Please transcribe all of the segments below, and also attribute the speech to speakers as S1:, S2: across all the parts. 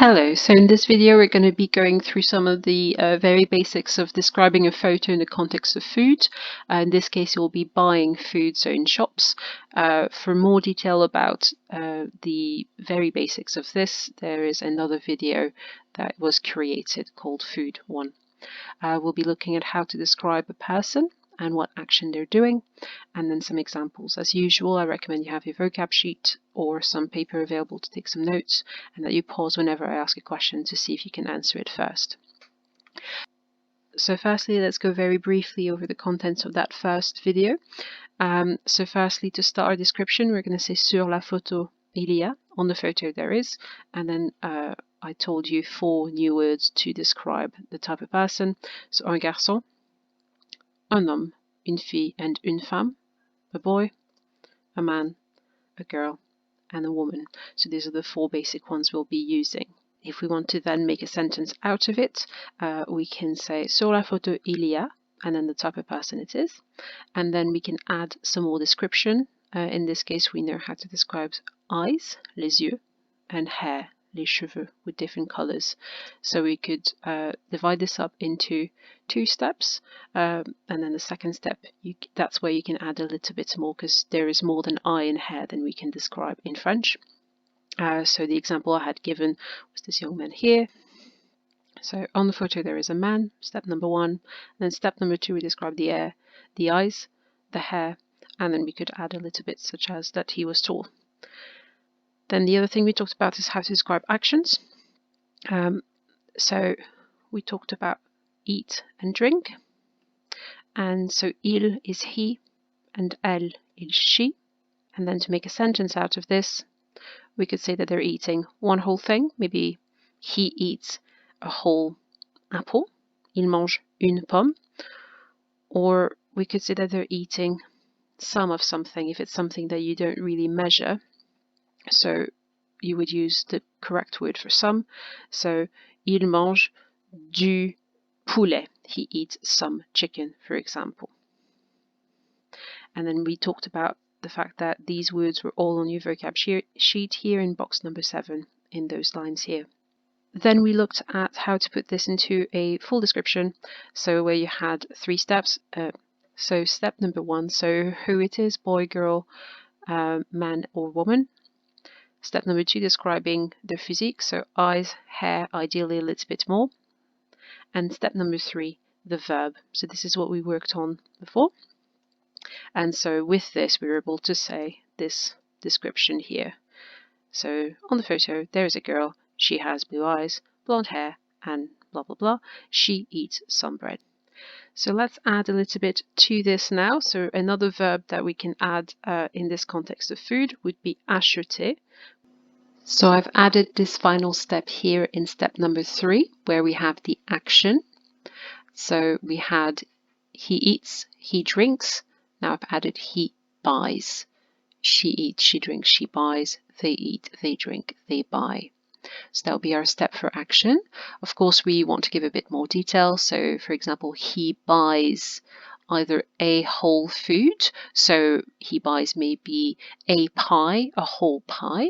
S1: Hello, so in this video we're going to be going through some of the very basics of describing a photo in the context of food. In this case you'll be buying food, so in shops. For more detail about the very basics of this, there is another video that was created called Food 1. We'll be looking at how to describe a person and what action they're doing, and then some examples. As usual, I recommend you have your vocab sheet or some paper available to take some notes, and that you pause whenever I ask a question to see if you can answer it first. So firstly, let's go very briefly over the contents of that first video. So firstly, to start our description, we're going to say sur la photo il y a, on the photo there is, and then I told you 4 new words to describe the type of person. So un garçon, un homme, une fille and une femme, a boy, a man, a girl, and a woman. So these are the 4 basic ones we'll be using. If we want to then make a sentence out of it, we can say sur la photo il y a, and then the type of person it is, and then we can add some more description. In this case, we know how to describe eyes, les yeux, and hair, les cheveux, with different colors. So we could divide this up into 2 steps, and then the second step, that's where you can add a little bit more, because there is more than eye and hair than we can describe in French. So the example I had given was this young man here. So on the photo there is a man, step number 1. And then step number 2, we describe the air, the eyes, the hair, and then we could add a little bit such as that he was tall. Then the other thing we talked about is how to describe actions. So we talked about eat and drink. And so il is he and elle is she. And then to make a sentence out of this, we could say that they're eating one whole thing. Maybe he eats a whole apple. Il mange une pomme. Or we could say that they're eating some of something if it's something that you don't really measure. So you would use the correct word for some. So il mange du poulet. He eats some chicken, for example. And then we talked about the fact that these words were all on your vocab sheet here in box number 7 in those lines here. Then we looked at how to put this into a full description, so where you had 3 steps. So step number 1, so who it is, boy, girl, man or woman. Step number 2, describing their physique, so eyes, hair, ideally a little bit more. And step number 3, the verb. So this is what we worked on before. And so with this, we were able to say this description here. So on the photo, there is a girl. She has blue eyes, blonde hair, and blah, blah, blah. She eats some bread. So let's add a little bit to this now. So another verb that we can add in this context of food would be acheter. So I've added this final step here in step number 3, where we have the action. So we had he eats, he drinks. Now I've added he buys. She eats, she drinks, she buys. They eat, they drink, they buy. So that'll be our step for action. Of course, we want to give a bit more detail. So for example, he buys either a whole food. So he buys maybe a pie, a whole pie.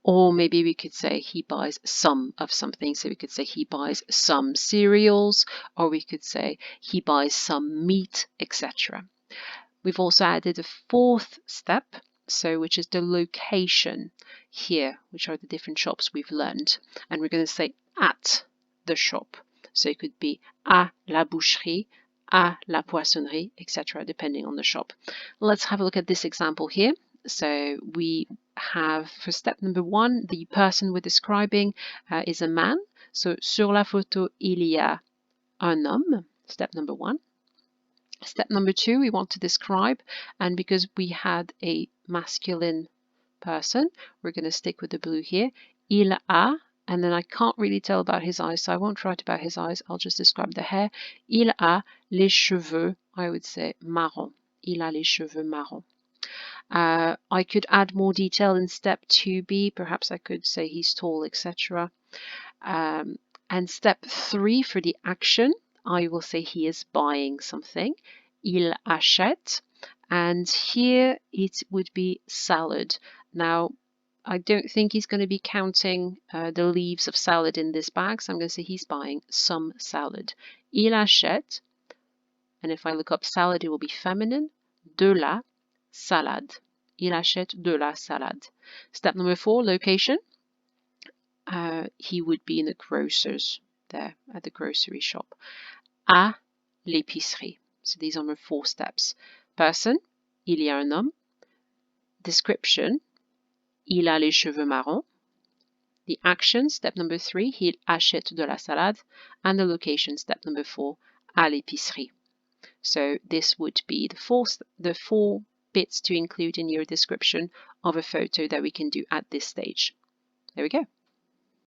S1: Or maybe we could say he buys some of something. So we could say he buys some cereals, or we could say he buys some meat, etc. We've also added a 4th step, so which is the location here, which are the different shops we've learned. And we're going to say at the shop. So it could be à la boucherie, à la poissonnerie, etc., depending on the shop. Let's have a look at this example here. So we have, for step number 1, the person we're describing is a man. So sur la photo, il y a un homme, step number 1. Step number 2, we want to describe, and because we had a masculine person, we're going to stick with the blue here. Il a, and then I can't really tell about his eyes, so I won't write about his eyes, I'll just describe the hair. Il a les cheveux, I would say marron. Il a les cheveux marron. I could add more detail in step 2b, perhaps I could say he's tall, etc. And step 3 for the action, I will say he is buying something. Il achète. And here it would be salad. Now, I don't think he's going to be counting the leaves of salad in this bag, so I'm going to say he's buying some salad. Il achète, and if I look up salad, it will be feminine, de la salade. Il achète de la salade. Step number 4, location. He would be in the grocer's there at the grocery shop. À l'épicerie. So these are my 4 steps. Person, il y a un homme. Description, il a les cheveux marrons. The action, step number 3, il achète de la salade. And the location, step number 4, à l'épicerie. So this would be the four bits to include in your description of a photo that we can do at this stage. There we go.